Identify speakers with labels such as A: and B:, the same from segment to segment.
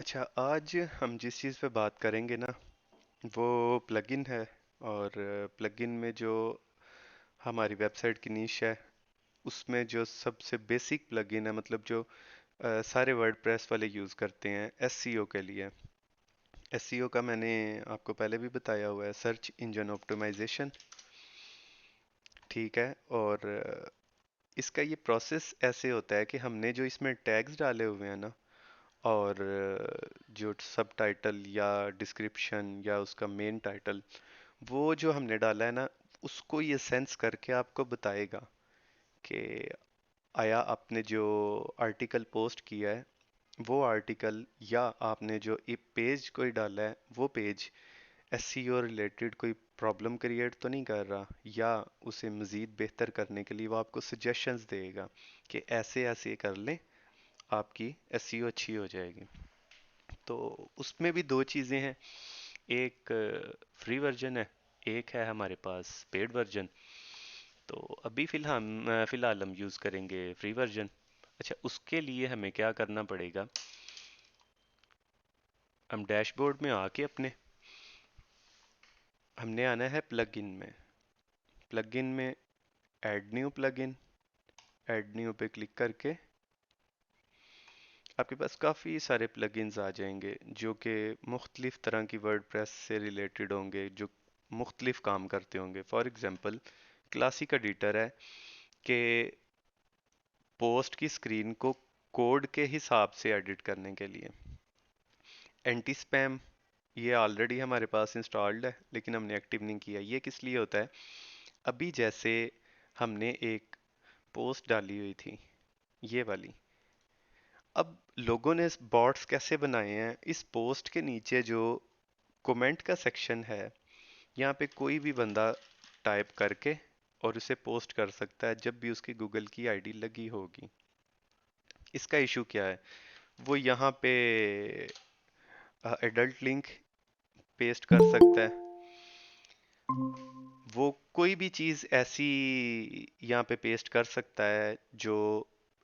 A: अच्छा, आज हम जिस चीज़ पे बात करेंगे ना वो प्लगइन है। और प्लगइन में जो हमारी वेबसाइट की नीश है उसमें जो सबसे बेसिक प्लगइन है, मतलब जो सारे वर्डप्रेस वाले यूज़ करते हैं एसईओ के लिए। एसईओ का मैंने आपको पहले भी बताया हुआ है, सर्च इंजन ऑप्टिमाइजेशन। ठीक है। और इसका ये प्रोसेस ऐसे होता है कि हमने जो इसमें टैग्स डाले हुए हैं ना, और जो सब टाइटल या डिस्क्रिप्शन या उसका मेन टाइटल, वो जो हमने डाला है ना, उसको ये सेंस करके आपको बताएगा कि आया आपने जो आर्टिकल पोस्ट किया है वो आर्टिकल, या आपने जो एक पेज कोई डाला है वो पेज एसईओ रिलेटेड कोई प्रॉब्लम क्रिएट तो नहीं कर रहा, या उसे मज़ीद बेहतर करने के लिए वो आपको सजेशंस देगा कि ऐसे ऐसे कर लें, आपकी एसईओ अच्छी हो जाएगी। तो उसमें भी दो चीज़ें हैं, एक फ्री वर्जन है, एक है हमारे पास पेड वर्जन। तो अभी फिलहाल हम यूज़ करेंगे फ्री वर्जन। अच्छा, उसके लिए हमें क्या करना पड़ेगा, हम डैशबोर्ड में आके अपने हमने आना है प्लगइन में। प्लगइन में add new plugin, add new पे क्लिक करके आपके पास काफ़ी सारे प्लगइन्स आ जाएंगे जो कि मुख्तलिफ तरह की वर्डप्रेस से रिलेटेड होंगे, जो मुख्तलिफ काम करते होंगे। फॉर एग्जांपल, क्लासिक एडिटर है कि पोस्ट की स्क्रीन को कोड के हिसाब से एडिट करने के लिए। एंटी स्पैम, ये ऑलरेडी हमारे पास इंस्टॉल्ड है लेकिन हमने एक्टिव नहीं किया। ये किस लिए होता है, अभी जैसे हमने एक पोस्ट डाली हुई थी, ये वाली। अब लोगों ने बॉट्स कैसे बनाए हैं, इस पोस्ट के नीचे जो कमेंट का सेक्शन है, यहाँ पे कोई भी बंदा टाइप करके और उसे पोस्ट कर सकता है जब भी उसकी गूगल की आईडी लगी होगी। इसका इशू क्या है, वो यहाँ पे एडल्ट लिंक पेस्ट कर सकता है, वो कोई भी चीज़ ऐसी यहाँ पे पेस्ट कर सकता है जो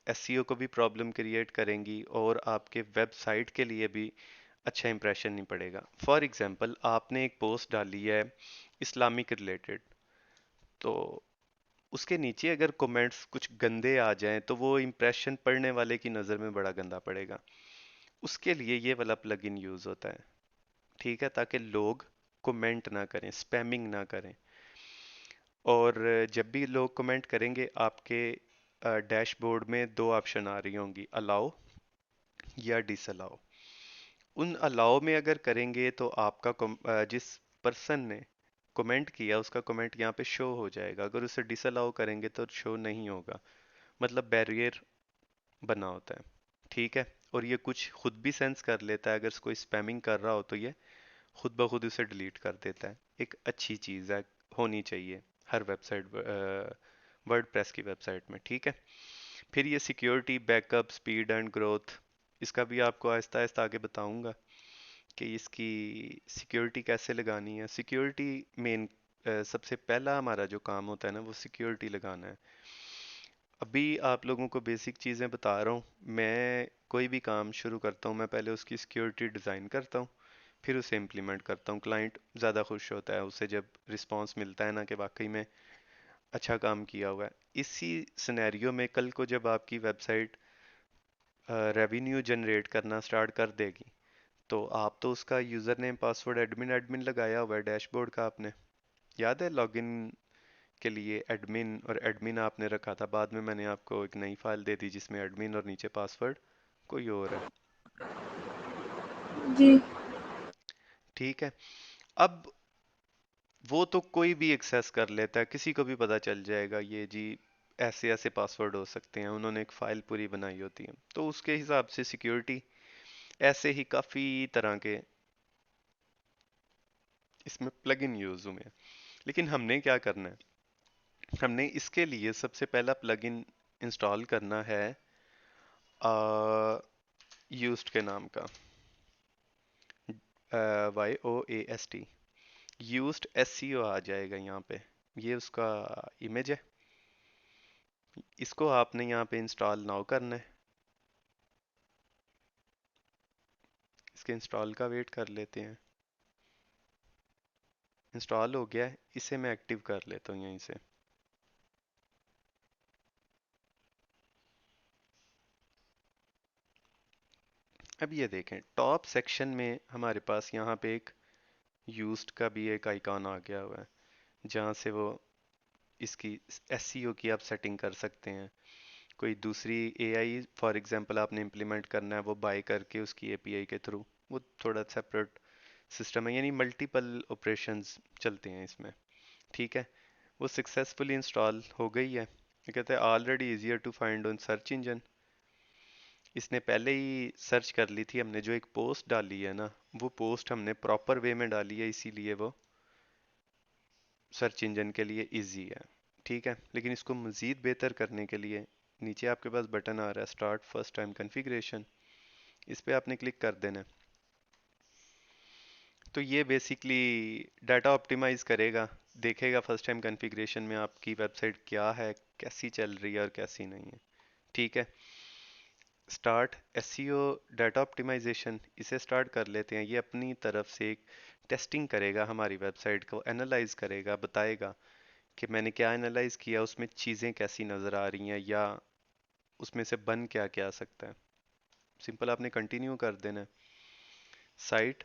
A: एसईओ को भी प्रॉब्लम क्रिएट करेंगी और आपके वेबसाइट के लिए भी अच्छा इंप्रेशन नहीं पड़ेगा। फॉर एग्जांपल, आपने एक पोस्ट डाली है इस्लामिक रिलेटेड, तो उसके नीचे अगर कमेंट्स कुछ गंदे आ जाएं तो वो इंप्रेशन पढ़ने वाले की नज़र में बड़ा गंदा पड़ेगा। उसके लिए ये वाला प्लगइन यूज़ होता है। ठीक है, ताकि लोग कमेंट ना करें, स्पैमिंग ना करें। और जब भी लोग कमेंट करेंगे आपके डैशबोर्ड में दो ऑप्शन आ रही होंगी, अलाउ या डिसअलाउ। उन अलाउ में अगर करेंगे तो आपका जिस पर्सन ने कमेंट किया उसका कमेंट यहाँ पे शो हो जाएगा, अगर उसे डिसअलाउ करेंगे तो शो नहीं होगा। मतलब बैरियर बना होता है। ठीक है। और ये कुछ खुद भी सेंस कर लेता है, अगर कोई स्पैमिंग कर रहा हो तो ये खुद ब खुद उसे डिलीट कर देता है। एक अच्छी चीज़ है, होनी चाहिए हर वेबसाइट, वर्डप्रेस की वेबसाइट में। ठीक है। फिर ये security, backup, speed and growth, इसका भी आपको आहिस्ता आहिस्ता आगे बताऊंगा कि इसकी सिक्योरिटी कैसे लगानी है। सिक्योरिटी मेन, सबसे पहला हमारा जो काम होता है ना वो सिक्योरिटी लगाना है। अभी आप लोगों को बेसिक चीज़ें बता रहा हूँ। मैं कोई भी काम शुरू करता हूँ, मैं पहले उसकी सिक्योरिटी डिज़ाइन करता हूँ, फिर उसे इम्प्लीमेंट करता हूँ। क्लाइंट ज़्यादा खुश होता है उसे जब रिस्पांस मिलता है ना कि वाकई में अच्छा काम किया हुआ है। इसी सिनेरियो में कल को जब आपकी वेबसाइट रेवेन्यू जनरेट करना स्टार्ट कर देगी, तो आप तो उसका user name password admin admin लगाया हुआ है डैशबोर्ड का, आपने याद है लॉगिन के लिए एडमिन, और एडमिन आपने रखा था। बाद में मैंने आपको एक नई फाइल दे दी जिसमें एडमिन और नीचे पासवर्ड कोई और है।
B: जी।
A: ठीक है। अब वो तो कोई भी एक्सेस कर लेता है, किसी को भी पता चल जाएगा ये जी ऐसे ऐसे पासवर्ड हो सकते हैं, उन्होंने एक फाइल पूरी बनाई होती है। तो उसके हिसाब से सिक्योरिटी, ऐसे ही काफ़ी तरह के इसमें प्लगइन यूज हुए हैं। लेकिन हमने क्या करना है, हमने इसके लिए सबसे पहला प्लगइन इंस्टॉल करना है यूज्ड के नाम का, YOAST। यूज्ड SEO आ जाएगा यहाँ पे, ये उसका इमेज है। इसको आपने यहाँ पे इंस्टॉल नाउ करना है। इसके इंस्टॉल का वेट कर लेते हैं। इंस्टॉल हो गया है, इसे मैं एक्टिव कर लेता हूँ यहीं से। अब ये देखें टॉप सेक्शन में हमारे पास यहाँ पे एक यूज्ड का भी एक आइकॉन आ गया हुआ है, जहाँ से वो इसकी एसईओ की आप सेटिंग कर सकते हैं। कोई दूसरी एआई फॉर एग्जांपल आपने इम्प्लीमेंट करना है, वो बाय करके उसकी एपीआई के थ्रू, वो थोड़ा सेपरेट सिस्टम है, यानी मल्टीपल ऑपरेशंस चलते हैं इसमें। ठीक है, वो सक्सेसफुली इंस्टॉल हो गई है। ये कहते हैं already easier to find on search engine. इसने पहले ही सर्च कर ली थी, हमने जो एक पोस्ट डाली है ना, वो पोस्ट हमने प्रॉपर वे में डाली है, इसीलिए वो सर्च इंजन के लिए इजी है। ठीक है, लेकिन इसको मज़ीद बेहतर करने के लिए नीचे आपके पास बटन आ रहा है स्टार्ट फर्स्ट टाइम कॉन्फ़िगरेशन, इस पे आपने क्लिक कर देना है। तो ये बेसिकली डाटा ऑप्टिमाइज करेगा, देखेगा फर्स्ट टाइम कॉन्फ़िगरेशन में आपकी वेबसाइट क्या है, कैसी चल रही है और कैसी नहीं है। ठीक है, स्टार्ट एसईओ डाटा ऑप्टिमाइजेशन, इसे स्टार्ट कर लेते हैं। ये अपनी तरफ से एक टेस्टिंग करेगा, हमारी वेबसाइट को एनालाइज करेगा, बताएगा कि मैंने क्या एनालाइज किया, उसमें चीज़ें कैसी नज़र आ रही हैं या उसमें से बन क्या क्या आ सकता है। सिंपल आपने कंटिन्यू कर देना है। साइट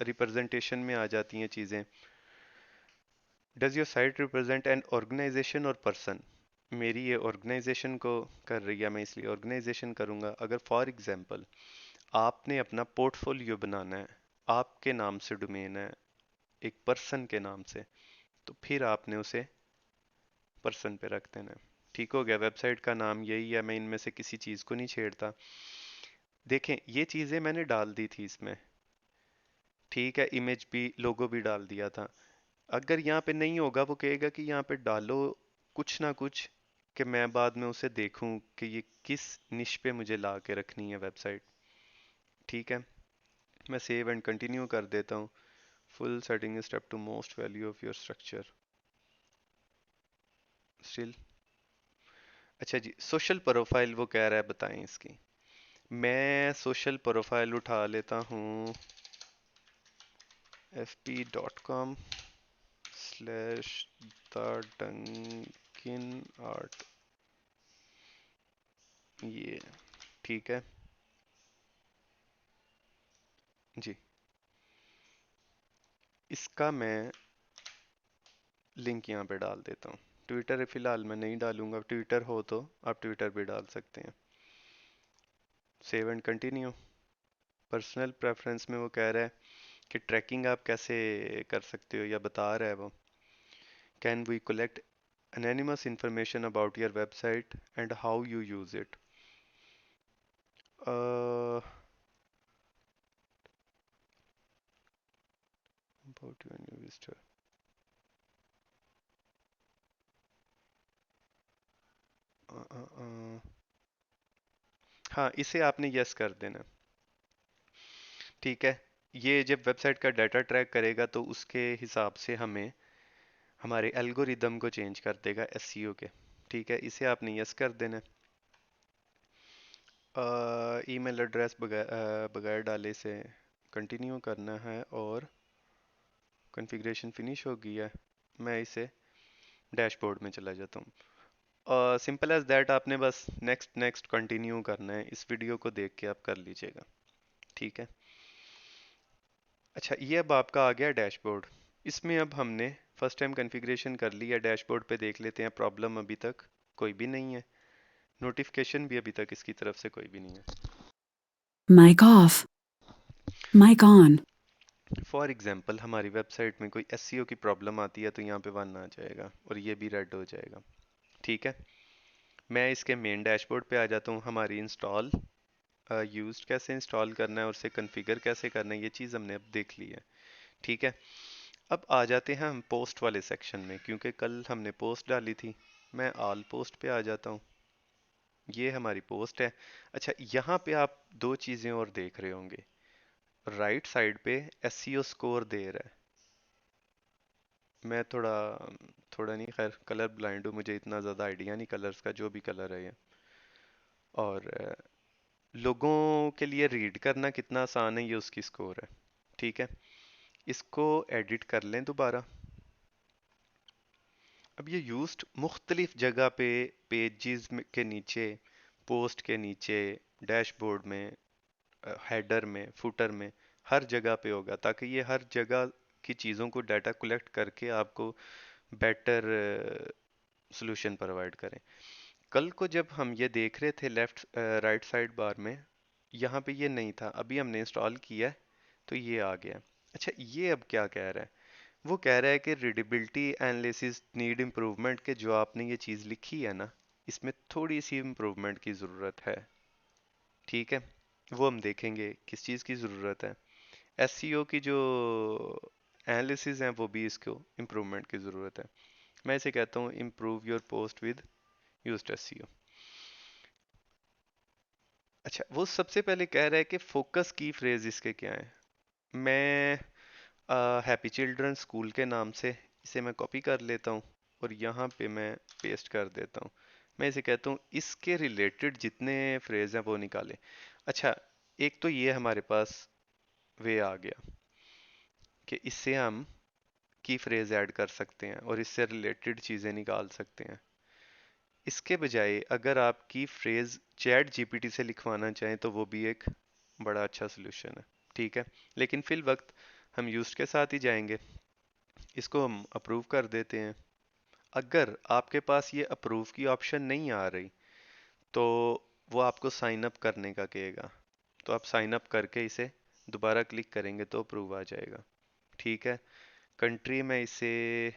A: रिप्रेजेंटेशन में आ जाती हैं चीज़ें। Does your site represent an organization और पर्सन? मेरी ये ऑर्गेनाइजेशन को कर रही है, मैं इसलिए ऑर्गेनाइजेशन करूँगा। अगर फॉर एग्जांपल आपने अपना पोर्टफोलियो बनाना है, आपके नाम से डोमेन है, एक पर्सन के नाम से, तो फिर आपने उसे पर्सन पे रख देना है। ठीक हो गया, वेबसाइट का नाम यही है, मैं इनमें से किसी चीज़ को नहीं छेड़ता। देखें ये चीज़ें मैंने डाल दी थी इसमें, ठीक है, इमेज भी लोगो भी डाल दिया था। अगर यहाँ पे नहीं होगा, वो कहेगा कि यहाँ पे डालो कुछ ना कुछ, कि मैं बाद में उसे देखूं कि ये किस निश पे मुझे ला के रखनी है वेबसाइट। ठीक है, मैं सेव एंड कंटिन्यू कर देता हूँ। Full setting step to most value of your structure still. अच्छा जी, सोशल प्रोफाइल वो कह रहा है बताएं इसकी। मैं सोशल प्रोफाइल उठा लेता हूँ fp.com slash the Dunkin art, ये ठीक है जी। इसका मैं लिंक यहाँ पे डाल देता हूँ। ट्विटर फिलहाल मैं नहीं डालूंगा, ट्विटर हो तो आप ट्विटर भी डाल सकते हैं। Save and continue. Personal preference में वो कह रहा है कि ट्रैकिंग आप कैसे कर सकते हो, या बता रहा है वो, can we collect anonymous information about your website and how you use it. uh, about your new visitor. हाँ, इसे आपने यस कर देना। ठीक है, ये जब वेबसाइट का डाटा ट्रैक करेगा तो उसके हिसाब से हमें हमारे एल्गोरिदम को चेंज कर देगा एसईओ के। ठीक है, इसे आपने यस कर देना। ईमेल एड्रेस बगैर डाले से कंटिन्यू करना है, और कॉन्फ़िगरेशन फिनिश हो गई है। मैं इसे डैशबोर्ड में चला जाता हूँ। सिंपल एज दैट, आपने बस नेक्स्ट नेक्स्ट कंटिन्यू करना है, इस वीडियो को देख के आप कर लीजिएगा। ठीक है, अच्छा ये अब आपका आ गया डैशबोर्ड। इसमें अब हमने फर्स्ट टाइम कॉन्फ़िगरेशन कर लिया। डैशबोर्ड पे देख लेते हैं, प्रॉब्लम अभी तक कोई भी नहीं है, नोटिफिकेशन भी अभी तक इसकी तरफ से कोई भी नहीं है।
B: Mic off. Mic on.
A: For example हमारी वेबसाइट में कोई एसईओ की प्रॉब्लम आती है, तो यहाँ पे 1 आ जाएगा और ये भी रेड हो जाएगा। ठीक है, मैं इसके मेन डैशबोर्ड पे आ जाता हूँ। हमारी इंस्टॉल यूज्ड कैसे इंस्टॉल करना है और उसे कॉन्फ़िगर कैसे करना है, ये चीज़ हमने अब देख ली है। ठीक है, अब आ जाते हैं हम पोस्ट वाले सेक्शन में, क्योंकि कल हमने पोस्ट डाली थी। मैं ऑल पोस्ट पे आ जाता हूँ, ये हमारी पोस्ट है। अच्छा, यहाँ पे आप दो चीज़ें और देख रहे होंगे, राइट साइड पे एसईओ स्कोर दे रहा है। मैं थोड़ा थोड़ा नहीं, खैर कलर ब्लाइंड हूँ, मुझे इतना ज़्यादा आइडिया नहीं कलर्स का, जो भी कलर है ये। और लोगों के लिए रीड करना कितना आसान है ये उसकी स्कोर है। ठीक है, इसको एडिट कर लें दोबारा। अब ये यूज्ड मुख्तलिफ जगह पे, पेजेस के नीचे, पोस्ट के नीचे, डैशबोर्ड में, हेडर में, फुटर में, हर जगह पे होगा, ताकि ये हर जगह की चीज़ों को डाटा कलेक्ट करके आपको बेटर सॉल्यूशन प्रोवाइड करें। कल को जब हम ये देख रहे थे लेफ्ट राइट साइड बार में, यहाँ पे ये नहीं था, अभी हमने इंस्टॉल किया है तो ये आ गया। अच्छा, ये अब क्या कह रहा है? वो कह रहा है कि रीडेबिलिटी एनालिसिस नीड इम्प्रूवमेंट, के जो आपने ये चीज़ लिखी है ना, इसमें थोड़ी सी इम्प्रूवमेंट की ज़रूरत है। ठीक है, वो हम देखेंगे किस चीज़ की ज़रूरत है। एसईओ की जो एनालिसिस हैं वो भी इसको इम्प्रूवमेंट की ज़रूरत है। मैं इसे कहता हूँ improve your post with used SEO. अच्छा, वो सबसे पहले कह रहा है कि फोकस की फ्रेज इसके क्या है। मैं हैप्पी चिल्ड्रन स्कूल के नाम से इसे मैं कॉपी कर लेता हूँ और यहाँ पे मैं पेस्ट कर देता हूँ। मैं इसे कहता हूँ इसके रिलेटेड जितने फ्रेज हैं वो निकाले। अच्छा, एक तो ये हमारे पास वे आ गया कि इससे हम की फ्रेज ऐड कर सकते हैं और इससे रिलेटेड चीज़ें निकाल सकते हैं। इसके बजाय अगर आप की फ्रेज चैट जीपीटी से लिखवाना चाहें तो वो भी एक बड़ा अच्छा सोल्यूशन है। ठीक है, लेकिन फिल वक्त हम यूज्ड के साथ ही जाएंगे। इसको हम अप्रूव कर देते हैं। अगर आपके पास ये अप्रूव की ऑप्शन नहीं आ रही तो वो आपको साइन अप करने का कहेगा, तो आप साइन अप करके इसे दोबारा क्लिक करेंगे तो अप्रूव आ जाएगा। ठीक है, कंट्री में इसे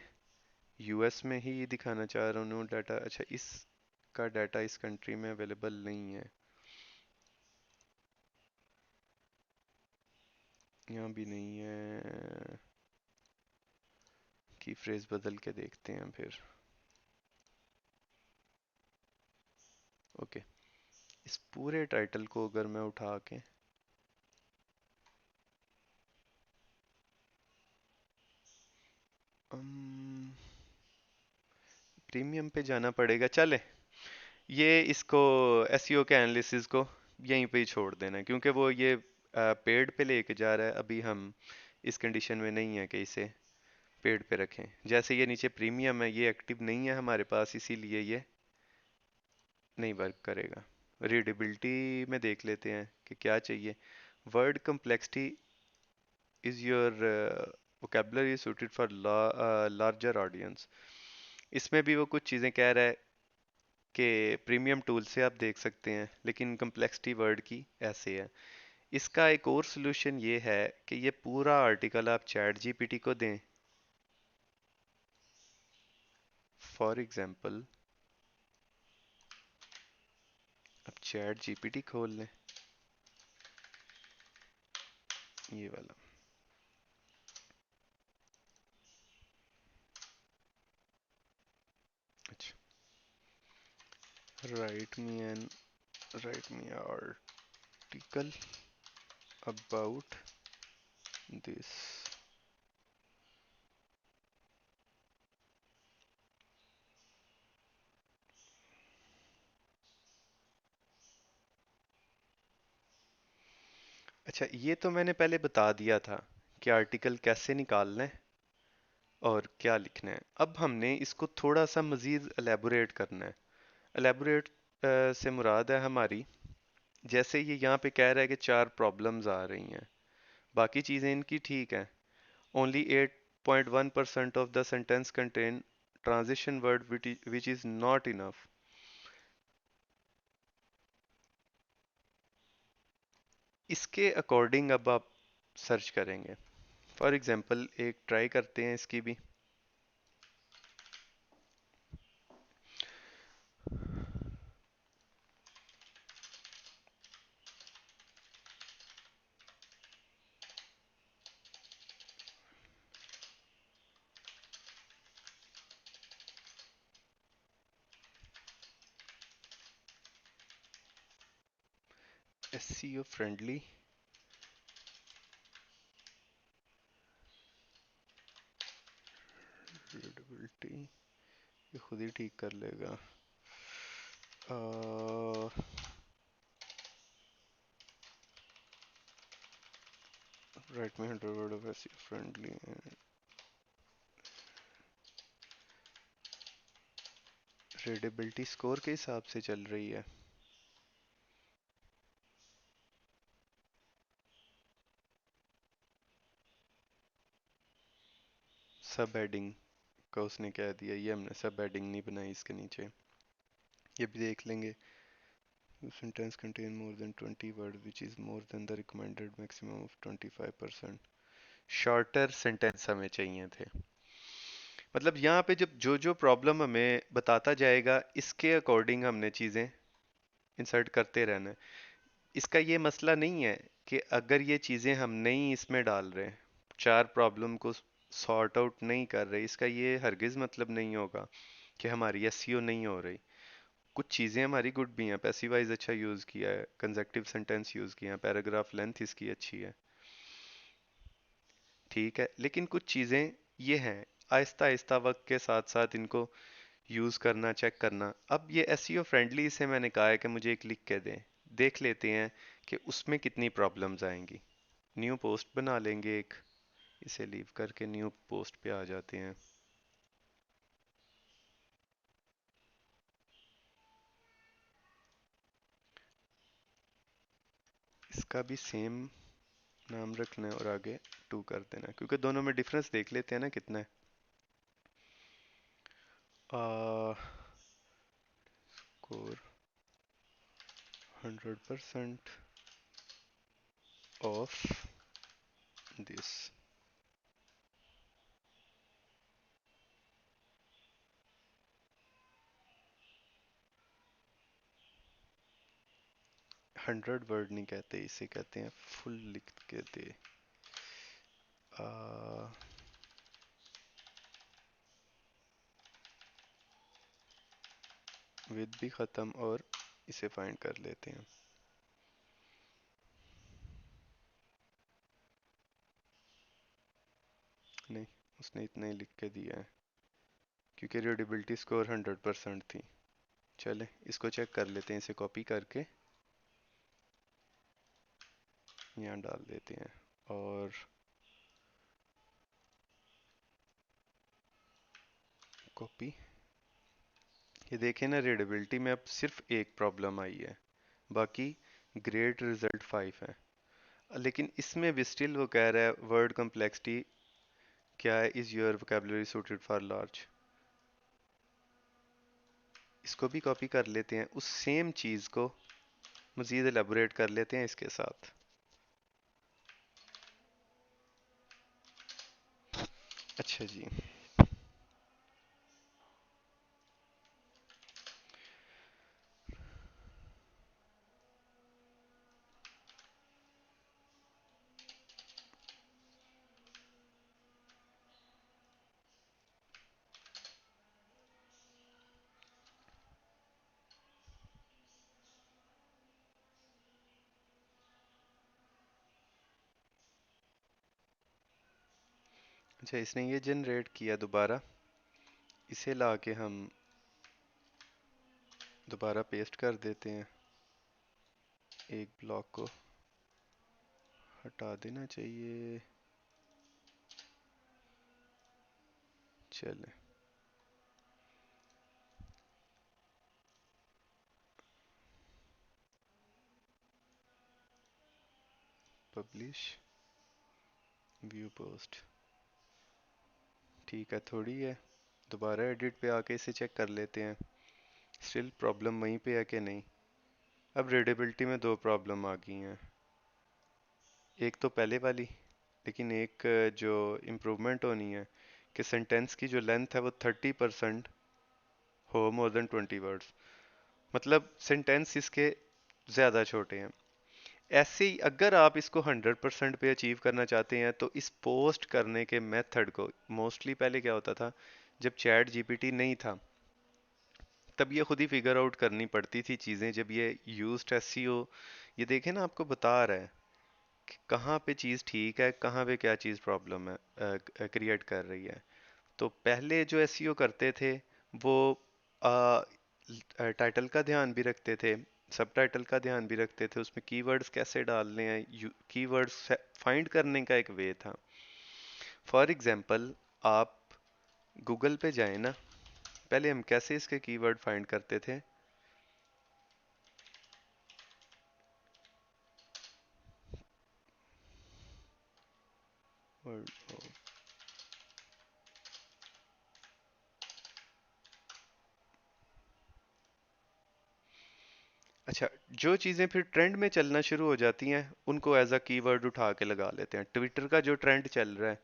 A: यूएस में ही दिखाना चाह रहा हूँ डाटा। अच्छा, इसका डाटा इस कंट्री में अवेलेबल नहीं है, यहाँ भी नहीं है। की फ्रेज बदल के देखते हैं फिर। ओके, इस पूरे टाइटल को अगर मैं उठा के प्रीमियम पे जाना पड़ेगा, चले ये इसको एसईओ के एनालिसिस को यहीं पे ही छोड़ देना है, क्योंकि वो ये पेड पे लेके जा रहा है। अभी हम इस कंडीशन में नहीं है कि इसे पेड पे रखें। जैसे ये नीचे प्रीमियम है, ये एक्टिव नहीं है हमारे पास, इसीलिए ये नहीं वर्क करेगा। रीडेबिलिटी में देख लेते हैं कि क्या चाहिए। Word complexity is your vocabulary suited for larger audience। इसमें भी वो कुछ चीज़ें कह रहा है कि प्रीमियम टूल से आप देख सकते हैं, लेकिन complexity वर्ड की ऐसे है। इसका एक और सोल्यूशन ये है कि ये पूरा आर्टिकल आप चैट जीपीटी को दें। फॉर एग्जांपल, अब चैट जीपीटी खोल लें, ये वाला। अच्छा, write me an write me article about this. अच्छा, ये तो मैंने पहले बता दिया था कि आर्टिकल कैसे निकालना है और क्या लिखना है। अब हमने इसको थोड़ा सा मज़ीद एलेबोरेट करना है। एलेबोरेट से मुराद है हमारी, जैसे ये यहाँ पे कह रहा है कि 4 प्रॉब्लम्स आ रही हैं, बाकी चीज़ें इनकी ठीक हैं। Only 8.1% of the sentence contain transition word which is not enough. इसके अकॉर्डिंग अब आप सर्च करेंगे। फॉर एग्जांपल एक ट्राई करते हैं इसकी भी। एसईओ फ्रेंडली रीडेबिलिटी, ये खुद ही ठीक कर लेगा। राइट में 100 word of SEO friendly. Readability score के हिसाब से चल रही है। सब हेडिंग का उसने कह दिया, ये हमने सब हेडिंग नहीं बनाई इसके नीचे, ये भी देख लेंगे। Sentence contain more than 20 word which is more than the recommended maximum of 25%। Shorter sentence हमें चाहिए थे। मतलब यहाँ पे जब जो जो प्रॉब्लम हमें बताता जाएगा इसके अकॉर्डिंग हमने चीज़ें इंसर्ट करते रहना है। इसका ये मसला नहीं है कि अगर ये चीज़ें हम नहीं इसमें डाल रहे, चार प्रॉब्लम को सॉर्ट आउट नहीं कर रहे, इसका ये हरगिज़ मतलब नहीं होगा कि हमारी एसईओ नहीं हो रही। कुछ चीज़ें हमारी गुड भी हैं, पैसिवाइज अच्छा यूज़ किया है, कंजक्टिव सेंटेंस यूज़ किया है, पैराग्राफ लेंथ इसकी अच्छी है, ठीक है। लेकिन कुछ चीज़ें ये हैं, आहिस्ता आहिस्ता वक्त के साथ साथ इनको यूज़ करना, चेक करना। अब ये एसईओ फ्रेंडली से मैंने कहा है कि मुझे एक लिख के दें, देख लेते हैं कि उसमें कितनी प्रॉब्लम्स आएंगी। न्यू पोस्ट बना लेंगे एक, इसे लीव करके न्यू पोस्ट पे आ जाते हैं। इसका भी सेम नाम रखना है और आगे 2 कर देना है, क्योंकि दोनों में डिफरेंस देख लेते हैं ना कितना है। Score 100% of this. 100 वर्ड नहीं कहते, इसे कहते हैं फुल लिख के दे। विद भी ख़त्म और इसे फाइंड कर लेते हैं। नहीं, उसने इतना ही लिख के दिया है क्योंकि रीडेबिलिटी स्कोर 100% थी। चले इसको चेक कर लेते हैं, इसे कॉपी करके यहाँ डाल देते हैं और कॉपी। ये देखें ना, रीडेबिलिटी में अब सिर्फ एक प्रॉब्लम आई है, बाकी ग्रेड रिजल्ट 5 है। लेकिन इसमें भी स्टिल वो कह रहा है वर्ड कम्प्लेक्सिटी क्या है, is your vocabulary suited for large. इसको भी कॉपी कर लेते हैं, उस सेम चीज़ को मज़ीद एलेबोरेट कर लेते हैं इसके साथ। अच्छा जी, अच्छा इसने ये जनरेट किया दोबारा, इसे ला के हम दोबारा पेस्ट कर देते हैं। एक ब्लॉक को हटा देना चाहिए। चले पब्लिश व्यू पोस्ट, ठीक है थोड़ी है। दोबारा एडिट पे आके इसे चेक कर लेते हैं, स्टिल प्रॉब्लम वहीं पे है कि नहीं। अब रीडेबिलिटी में दो प्रॉब्लम आ गई हैं, एक तो पहले वाली, लेकिन एक जो इम्प्रूवमेंट होनी है कि सेंटेंस की जो लेंथ है वो 30% हो मोर देन 20 वर्ड्स। मतलब सेंटेंस इसके ज़्यादा छोटे हैं। ऐसे ही अगर आप इसको 100% पे अचीव करना चाहते हैं तो इस पोस्ट करने के मेथड को, मोस्टली पहले क्या होता था जब चैट जीपीटी नहीं था, तब ये खुद ही फिगर आउट करनी पड़ती थी चीज़ें। जब ये यूज्ड एसईओ, ये देखें ना आपको बता रहा है कि कहाँ पे चीज़ ठीक है, कहाँ पे क्या चीज़ प्रॉब्लम है, क्रिएट कर रही है। तो पहले जो एसईओ करते थे वो टाइटल का ध्यान भी रखते थे, सबटाइटल का ध्यान भी रखते थे, उसमें कीवर्ड्स कैसे डालने हैं, कीवर्ड्स फाइंड करने का एक वे था। फॉर एग्जांपल, आप गूगल पे जाएं ना, पहले हम कैसे इसके कीवर्ड फाइंड करते थे। Word- अच्छा, जो चीज़ें फिर ट्रेंड में चलना शुरू हो जाती हैं उनको एज अ कीवर्ड उठा के लगा लेते हैं। ट्विटर का जो ट्रेंड चल रहा है,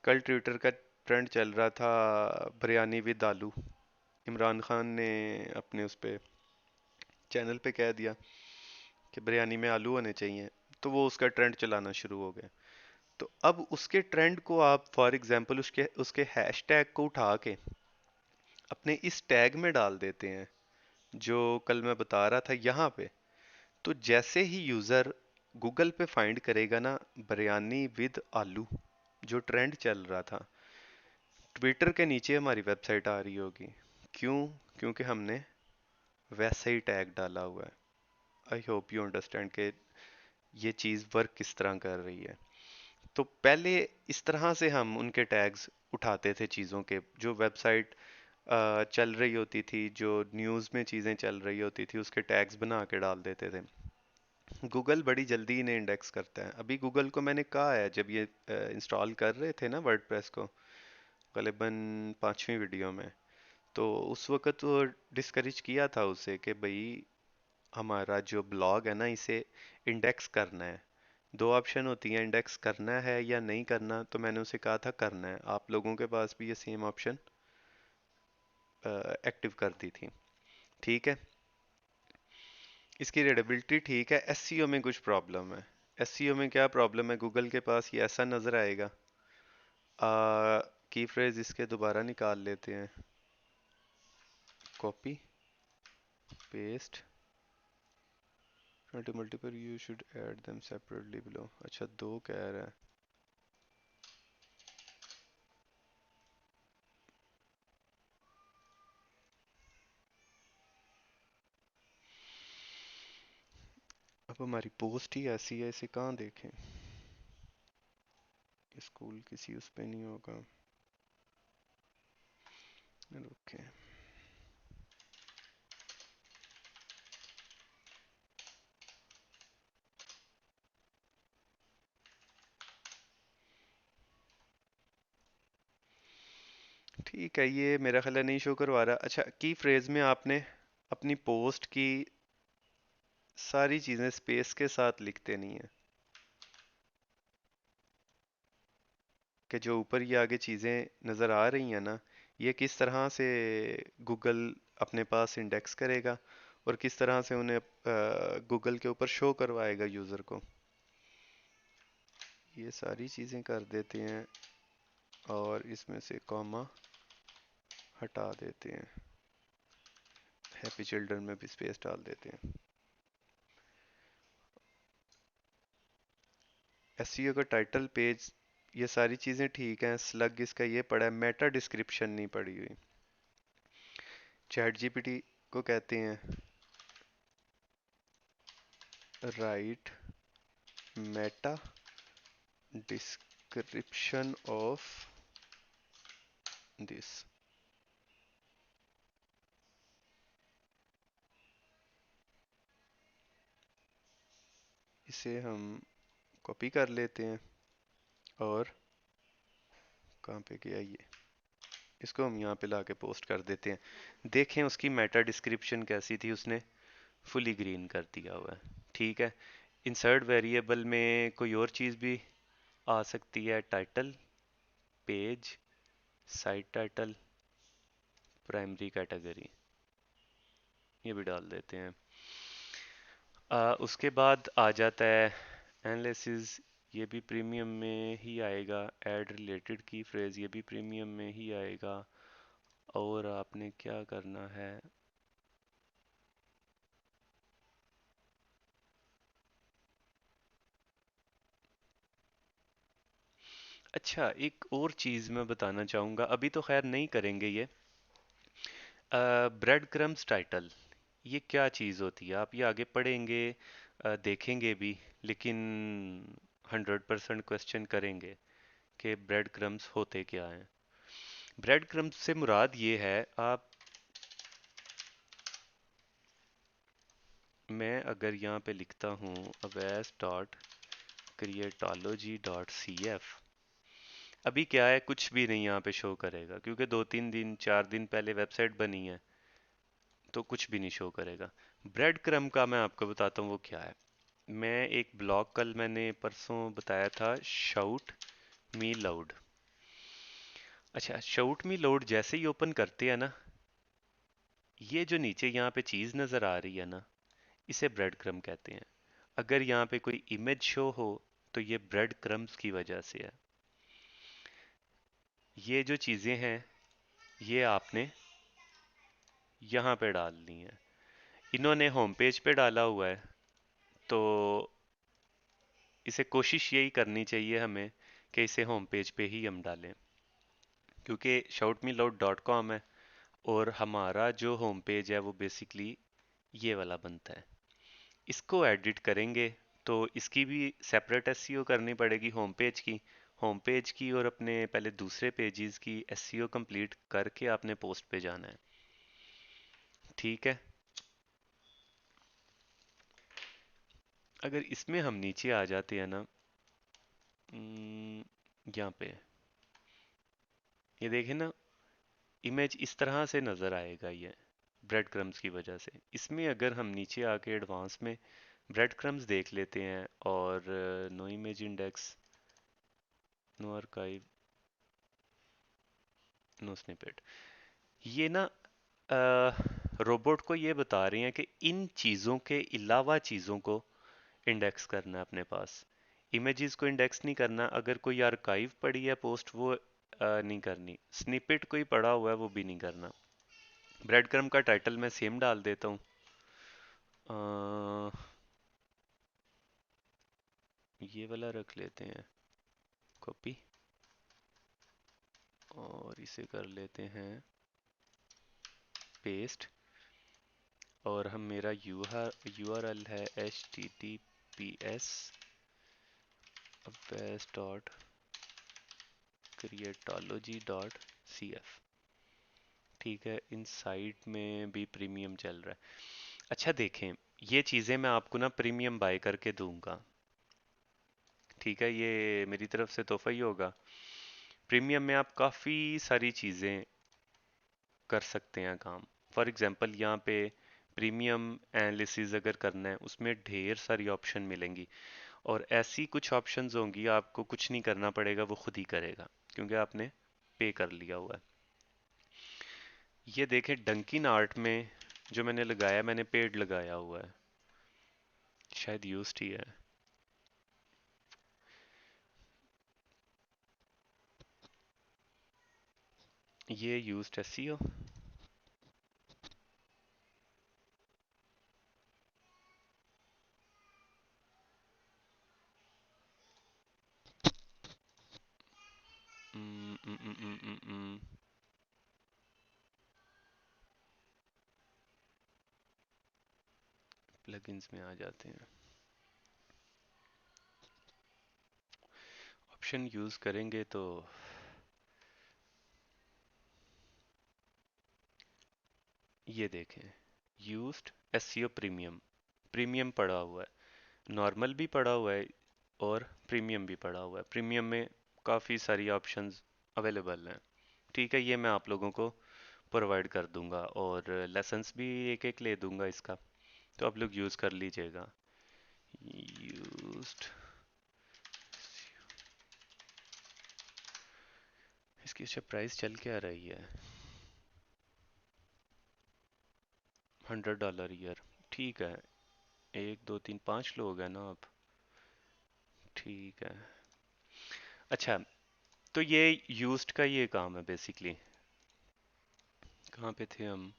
A: कल ट्विटर का ट्रेंड चल रहा था बिरयानी विद आलू। इमरान खान ने अपने उस पे चैनल पे कह दिया कि बिरयानी में आलू होने चाहिए, तो वो उसका ट्रेंड चलाना शुरू हो गया। तो अब उसके ट्रेंड को आप फॉर एग्जांपल उसके उसके हैशटैग को उठा के अपने इस टैग में डाल देते हैं जो कल मैं बता रहा था यहाँ पे। तो जैसे ही यूज़र गूगल पे फाइंड करेगा ना बिरयानी विद आलू, जो ट्रेंड चल रहा था, ट्विटर के नीचे हमारी वेबसाइट आ रही होगी। क्यों? क्योंकि हमने वैसे ही टैग डाला हुआ है। आई होप यू अंडरस्टैंड कि ये चीज़ वर्क किस तरह कर रही है। तो पहले इस तरह से हम उनके टैग्स उठाते थे चीज़ों के, जो वेबसाइट चल रही होती थी, जो न्यूज़ में चीज़ें चल रही होती थी, उसके टैग्स बना के डाल देते थे। गूगल बड़ी जल्दी इन्हें इंडेक्स करता है। अभी गूगल को मैंने कहा है, जब ये इंस्टॉल कर रहे थे ना वर्डप्रेस को, करीबन 5वीं वीडियो में, तो उस वक्त वो डिस्करेज किया था उसे कि भाई हमारा जो ब्लॉग है ना, इसे इंडेक्स करना है। दो ऑप्शन होती हैं, इंडेक्स करना है या नहीं करना। तो मैंने उसे कहा था करना है। आप लोगों के पास भी ये सेम ऑप्शन एक्टिव कर दी थी। ठीक है, इसकी रीडेबिलिटी ठीक है। एसईओ में कुछ प्रॉब्लम है। एसईओ में क्या प्रॉब्लम है? गूगल के पास ये ऐसा नज़र आएगा। की फ्रेज इसके दोबारा निकाल लेते हैं। Copy paste to multiple, you should add them separately below. अच्छा, दो कह रहा है। अब हमारी पोस्ट ही ऐसी है, इसे कहाँ देखें? स्कूल किसी उस पे नहीं होगा। ओके, ठीक है, ये मेरा ख्याल है नहीं शो करवा रहा। अच्छा, की फ्रेज में आपने अपनी पोस्ट की सारी चीज़ें स्पेस के साथ लिखते नहीं है, कि जो ऊपर ये आगे चीज़ें नज़र आ रही हैं ना, ये किस तरह से गूगल अपने पास इंडेक्स करेगा और किस तरह से उन्हें गूगल के ऊपर शो करवाएगा यूज़र को। ये सारी चीज़ें कर देते हैं और इसमें से कॉमा हटा देते हैं। हैप्पी चिल्ड्रन में भी स्पेस डाल देते हैं। एसईओ का टाइटल पेज, ये सारी चीज़ें ठीक हैं। स्लग इसका ये पड़ा है, मेटा डिस्क्रिप्शन नहीं पड़ी हुई। चैट जीपीटी को कहते हैं right Meta description of this. इसे हम कॉपी कर लेते हैं और कहाँ पे गया ये, इसको हम यहाँ पे लाके पोस्ट कर देते हैं। देखें उसकी मेटा डिस्क्रिप्शन कैसी थी, उसने फुली ग्रीन कर दिया हुआ है। ठीक है, इंसर्ट वेरिएबल में कोई और चीज़ भी आ सकती है। Title, page, site title, primary category, ये भी डाल देते हैं। उसके बाद आ जाता है एनालिसिस। ये भी प्रीमियम में ही आएगा। ऐड रिलेटेड की फ्रेज, ये भी प्रीमियम में ही आएगा। और आपने क्या करना है, अच्छा एक और चीज़ मैं बताना चाहूँगा, अभी तो खैर नहीं करेंगे ये। ब्रेड क्रम्स टाइटल, ये क्या चीज़ होती है? आप ये आगे पढ़ेंगे, देखेंगे भी, लेकिन 100% क्वेश्चन करेंगे कि ब्रेड क्रम्स होते क्या हैं। ब्रेड क्रम्स से मुराद ये है, आप, मैं अगर यहाँ पे लिखता हूँ Awais dot creatology dot C F, अभी क्या है, कुछ भी नहीं यहाँ पे शो करेगा क्योंकि 2-3 दिन 4 दिन पहले वेबसाइट बनी है, तो कुछ भी नहीं शो करेगा। ब्रेड क्रम्ब का मैं आपको बताता हूँ वो क्या है। मैं एक ब्लॉग कल मैंने परसों बताया था, शाउट मी लाउड। अच्छा, शाउट मी लाउड जैसे ही ओपन करते हैं ना, ये जो नीचे यहाँ पे चीज़ नज़र आ रही है ना, इसे ब्रेड क्रम्ब कहते हैं। अगर यहाँ पे कोई इमेज शो हो तो ये ब्रेड क्रम्ब्स की वजह से है। ये जो चीज़ें हैं, ये आपने यहाँ पे डालनी है। इन्होंने होम पेज पे डाला हुआ है, तो इसे कोशिश यही करनी चाहिए हमें कि इसे होम पेज पे ही हम डालें, क्योंकि shoutmeloud.com है और हमारा जो होम पेज है वो बेसिकली ये वाला बनता है। इसको एडिट करेंगे तो इसकी भी सेपरेट एसईओ करनी पड़ेगी होम पेज की और अपने पहले दूसरे पेजेस की एसईओ कंप्लीट करके आपने पोस्ट पे जाना है। ठीक है, अगर इसमें हम नीचे आ जाते हैं ना, यहाँ पे ये देखें ना, इमेज इस तरह से नज़र आएगा ये ब्रेड क्रम्स की वजह से। इसमें अगर हम नीचे आके एडवांस में ब्रेड क्रम्स देख लेते हैं और no image index, no archive, no snippet, ये ना रोबोट को ये बता रही हैं कि इन चीज़ों के अलावा चीज़ों को इंडेक्स करना है अपने पास। इमेजेस को इंडेक्स नहीं करना, अगर कोई आर्काइव पड़ी है पोस्ट वो नहीं करनी, स्निपेट कोई पड़ा हुआ है वो भी नहीं करना। ब्रेड क्रम का टाइटल मैं सेम डाल देता हूँ, ये वाला रख लेते हैं कॉपी, और इसे कर लेते हैं पेस्ट, और हम मेरा यूआरएल है https Awais dot creatology dot C F. ठीक है, इन साइट में भी प्रीमियम चल रहा है। अच्छा देखें, ये चीज़ें मैं आपको ना प्रीमियम बाय करके दूंगा। ठीक है, ये मेरी तरफ से तोहफा ही होगा। प्रीमियम में आप काफ़ी सारी चीज़ें कर सकते हैं काम। फॉर एग्जांपल यहाँ पे प्रीमियम एनालिसिस अगर करना है, उसमें ढेर सारी ऑप्शन मिलेंगी, और ऐसी कुछ ऑप्शंस होंगी आपको कुछ नहीं करना पड़ेगा, वो खुद ही करेगा क्योंकि आपने पे कर लिया हुआ है। ये देखें, डंकिन आर्ट में जो मैंने लगाया, मैंने पेड लगाया हुआ है, शायद यूज्ड ही है। ये यूज्ड एसईओ, प्लगइन्स में आ जाते हैं, ऑप्शन यूज करेंगे तो ये देखें, यूज्ड एसईओ प्रीमियम, प्रीमियम पड़ा हुआ है, नॉर्मल भी पड़ा हुआ है और प्रीमियम भी पड़ा हुआ है। प्रीमियम में काफ़ी सारी ऑप्शंस अवेलेबल हैं। ठीक है, ये मैं आप लोगों को प्रोवाइड कर दूंगा और लेसन्स भी एक एक ले दूंगा इसका, तो आप लोग यूज़ कर लीजिएगा। यूज्ड, इसकी अच्छा प्राइस चल क्या रही है, $100 ईयर। ठीक है, 1 2 3 5 लोग हैं ना आप, ठीक है। अच्छा, तो ये यूज्ड का ये काम है बेसिकली। कहाँ पे थे हम,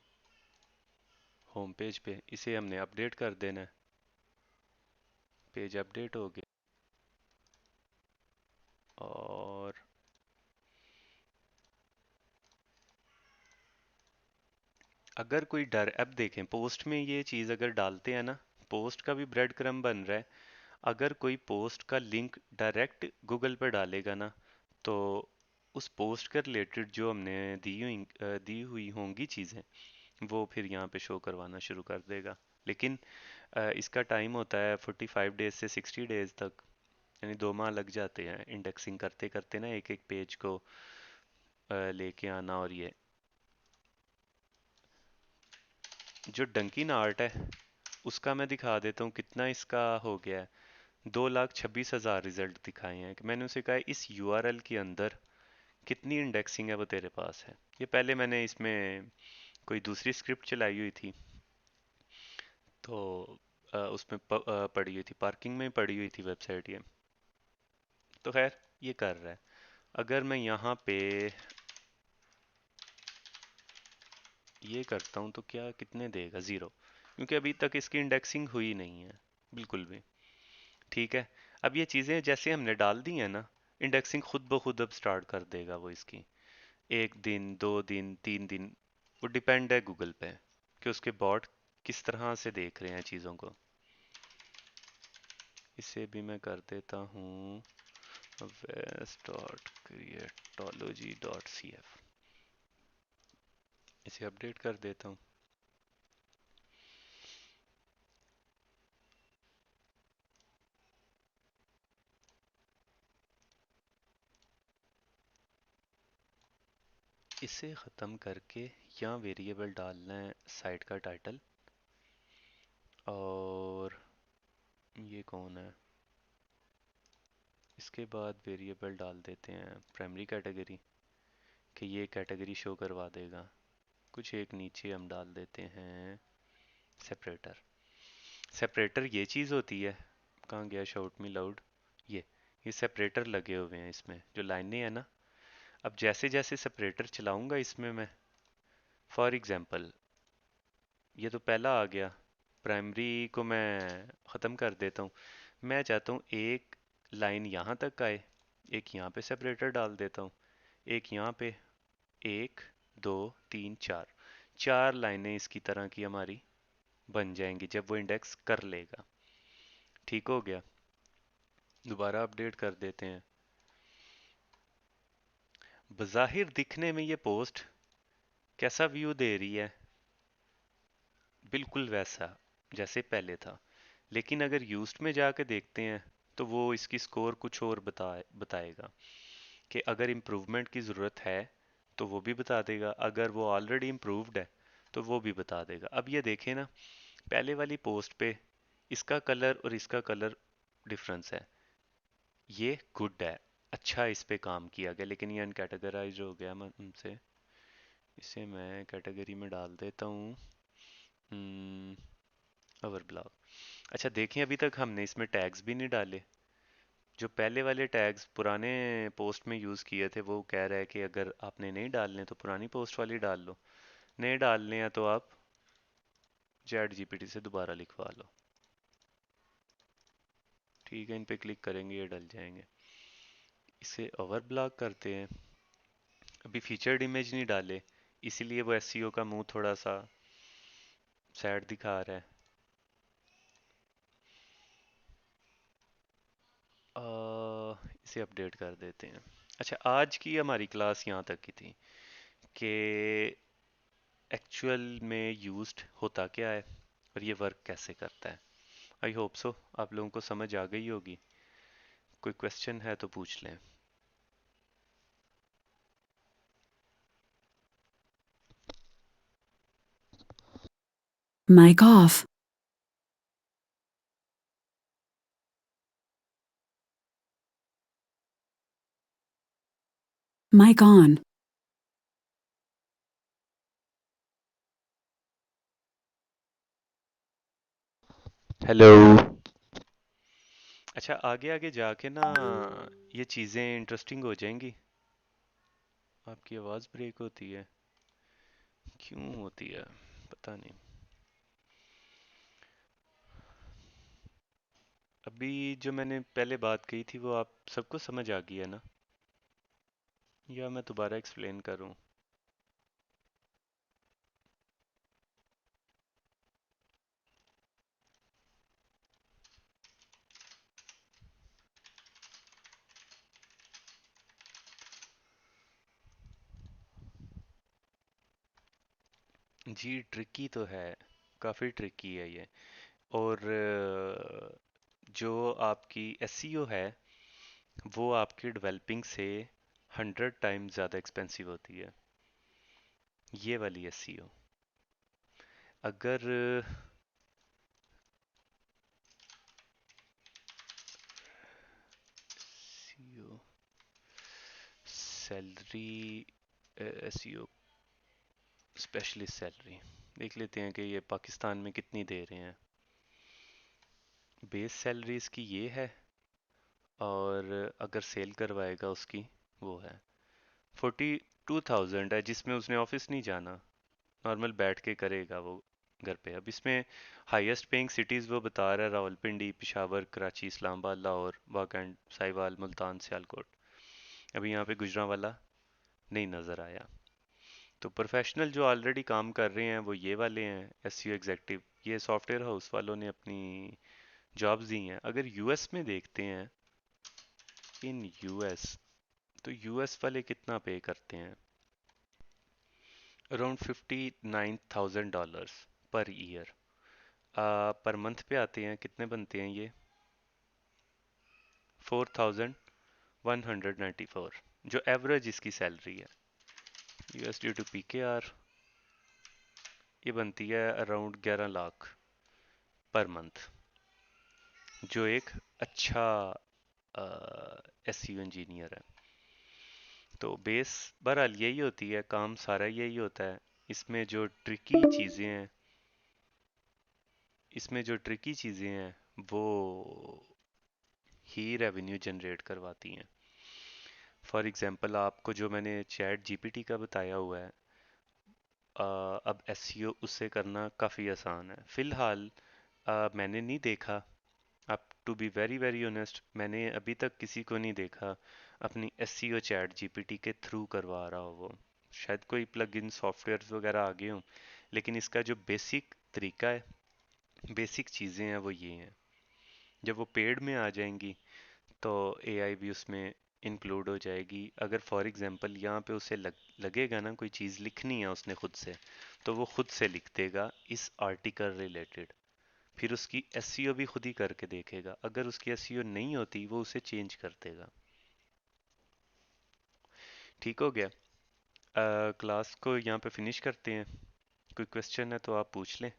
A: होम पेज पे, इसे हमने अपडेट कर देना है, पेज अपडेट हो गया, और अगर कोई डर, अब देखें पोस्ट में ये चीज़ अगर डालते हैं ना, पोस्ट का भी ब्रेड क्रम्ब बन रहा है। अगर कोई पोस्ट का लिंक डायरेक्ट गूगल पर डालेगा ना, तो उस पोस्ट के रिलेटेड जो हमने दी हुई होंगी चीज़ें, वो फिर यहाँ पे शो करवाना शुरू कर देगा। लेकिन इसका टाइम होता है 45 डेज से 60 डेज तक, यानी 2 माह लग जाते हैं इंडेक्सिंग करते करते ना, एक एक पेज को लेके आना। और ये जो डंकिन आर्ट है, उसका मैं दिखा देता हूँ कितना इसका हो गया है। 2,26,000 रिजल्ट दिखाए हैं। कि मैंने उसे कहा इस यूआरएल के अंदर कितनी इंडेक्सिंग है वो तेरे पास है। ये पहले मैंने इसमें कोई दूसरी स्क्रिप्ट चलाई हुई थी, तो उसमें पड़ी हुई थी, पार्किंग में पड़ी हुई थी वेबसाइट ये। तो खैर ये कर रहा है। अगर मैं यहाँ पे ये करता हूँ तो क्या कितने देगा? ज़ीरो, क्योंकि अभी तक इसकी इंडेक्सिंग हुई नहीं है बिल्कुल भी। ठीक है। अब ये चीज़ें जैसे हमने डाल दी हैं ना, इंडेक्सिंग खुद ब खुद अब स्टार्ट कर देगा वो इसकी। 1 दिन, 2 दिन, 3 दिन, वो डिपेंड है गूगल पे कि उसके बॉट किस तरह से देख रहे हैं चीज़ों को। इसे भी मैं कर देता हूँ west.creatology.cf, इसे अपडेट कर देता हूँ। इसे ख़त्म करके यहाँ वेरिएबल डालना है साइट का टाइटल। और ये कौन है? इसके बाद वेरिएबल डाल देते हैं प्राइमरी कैटेगरी, कि ये कैटेगरी शो करवा देगा। कुछ एक नीचे हम डाल देते हैं सेपरेटर। सेपरेटर ये चीज़ होती है, कहाँ गया शाउट मी लाउड? ये सेपरेटर लगे हुए हैं इसमें, जो लाइनें हैं ना। अब जैसे जैसे सेपरेटर चलाऊंगा इसमें मैं, फॉर एग्जांपल ये तो पहला आ गया, प्राइमरी को मैं ख़त्म कर देता हूँ। मैं चाहता हूँ एक लाइन यहाँ तक आए, एक यहाँ पे सेपरेटर डाल देता हूँ, एक यहाँ पे, 1, 2, 3, 4, 4 लाइनें इसकी तरह की हमारी बन जाएंगी जब वो इंडेक्स कर लेगा। ठीक हो गया। दोबारा अपडेट कर देते हैं। बज़ाहिर दिखने में ये पोस्ट कैसा व्यू दे रही है? बिल्कुल वैसा जैसे पहले था। लेकिन अगर यूज्ड में जाके देखते हैं तो वो इसकी स्कोर कुछ और बताएगा। कि अगर इम्प्रूवमेंट की ज़रूरत है तो वो भी बता देगा, अगर वो ऑलरेडी इम्प्रूव्ड है तो वो भी बता देगा। अब ये देखें ना, पहले वाली पोस्ट पे इसका कलर और इसका कलर डिफरेंस है। ये गुड है, अच्छा इस पे काम किया गया। लेकिन ये अनकैटेगराइज हो गया हमसे। इसे मैं कैटेगरी में डाल देता हूँ ओवर ब्लॉग। अच्छा देखें, अभी तक हमने इसमें टैग्स भी नहीं डाले। जो पहले वाले टैग्स पुराने पोस्ट में यूज़ किए थे, वो कह रहा है कि अगर आपने नहीं डालने तो पुरानी पोस्ट वाली डाल लो, नहीं डालने हैं तो आप चैट जीपीटी से दोबारा लिखवा लो। ठीक है, इन पे क्लिक करेंगे ये डल जाएंगे। इसे ओवर ब्लॉक करते हैं। अभी फीचर्ड इमेज नहीं डाले, इसीलिए वो एसईओ का मुंह थोड़ा सा सैड दिखा रहा है। इसे अपडेट कर देते हैं। अच्छा, आज की हमारी क्लास यहाँ तक की थी कि एक्चुअल में यूज्ड होता क्या है और ये वर्क कैसे करता है। आई होप सो आप लोगों को समझ आ गई होगी। कोई क्वेश्चन है तो पूछ लें।
B: Mic off. Mic on.
A: Hello. अच्छा, आगे आगे जाके ना ये चीज़ें इंटरेस्टिंग हो जाएंगी। आपकी आवाज़ ब्रेक होती है, क्यों होती है पता नहीं। अभी जो मैंने पहले बात कही थी वो आप सबको समझ आ गई है ना, या मैं दोबारा एक्सप्लेन करूं? जी ट्रिकी तो है, काफ़ी ट्रिकी है ये। और जो आपकी एसईओ है वो आपकी डेवलपिंग से 100 टाइम्स ज़्यादा एक्सपेंसिव होती है, ये वाली एसईओ। अगर SEO salary, SEO specialist salary देख लेते हैं कि ये पाकिस्तान में कितनी दे रहे हैं। बेस सैलरी इसकी ये है, और अगर सेल करवाएगा उसकी वो है 42,000 है, जिसमें उसने ऑफिस नहीं जाना, नॉर्मल बैठ के करेगा वो घर पे। अब इसमें हाईएस्ट पेइंग सिटीज़ वो बता रहा है रावलपिंडी, पिशावर, कराची, इस्लामाबाद, लाहौर, वाकंड, साहिवाल, मुल्तान, सियालकोट। अभी यहाँ पे गुजरांवाला नहीं नज़र आया। तो प्रोफेशनल जो ऑलरेडी काम कर रहे हैं वो ये वाले हैं, एसईओ एग्जेक्टिव। ये सॉफ्टवेयर हाउस वालों ने अपनी जॉब्स दी हैं। अगर यूएस में देखते हैं, इन यूएस, तो यूएस वाले कितना पे करते हैं, around $59,000 per year. Per month पे आते हैं कितने बनते हैं ये, 4,194, जो एवरेज इसकी सैलरी है। यूएसडी टू पीकेआर ये बनती है अराउंड 11 लाख पर मंथ, जो एक अच्छा एसईओ इंजीनियर है। तो बेस बहरहाल यही होती है, काम सारा यही होता है। इसमें जो ट्रिकी चीज़ें हैं, इसमें जो ट्रिकी चीज़ें हैं वो ही रेवेन्यू जनरेट करवाती हैं। फॉर एग्जांपल आपको जो मैंने चैट जीपीटी का बताया हुआ है, अब एसईओ उससे करना काफ़ी आसान है। फ़िलहाल मैंने नहीं देखा, अब to be very very honest, मैंने अभी तक किसी को नहीं देखा अपनी एसईओ चैट जीपीटी के थ्रू करवा रहा हो वो। शायद कोई प्लगइन सॉफ्टवेयर्स वगैरह आ गए हों, लेकिन इसका जो बेसिक तरीका है, बेसिक चीज़ें हैं वो ये हैं। जब वो पेड में आ जाएंगी तो एआई भी उसमें इंक्लूड हो जाएगी। अगर फॉर एग्जांपल यहाँ पे उसे लगेगा ना कोई चीज़ लिखनी है उसने खुद से, तो वो खुद से लिख देगा इस आर्टिकल रिलेटेड। फिर उसकी एसईओ भी खुद ही करके देखेगा, अगर उसकी एसईओ नहीं होती वो उसे चेंज कर देगा। ठीक हो गया। क्लास को यहाँ पे फिनिश करते हैं। कोई क्वेश्चन है तो आप पूछ लें।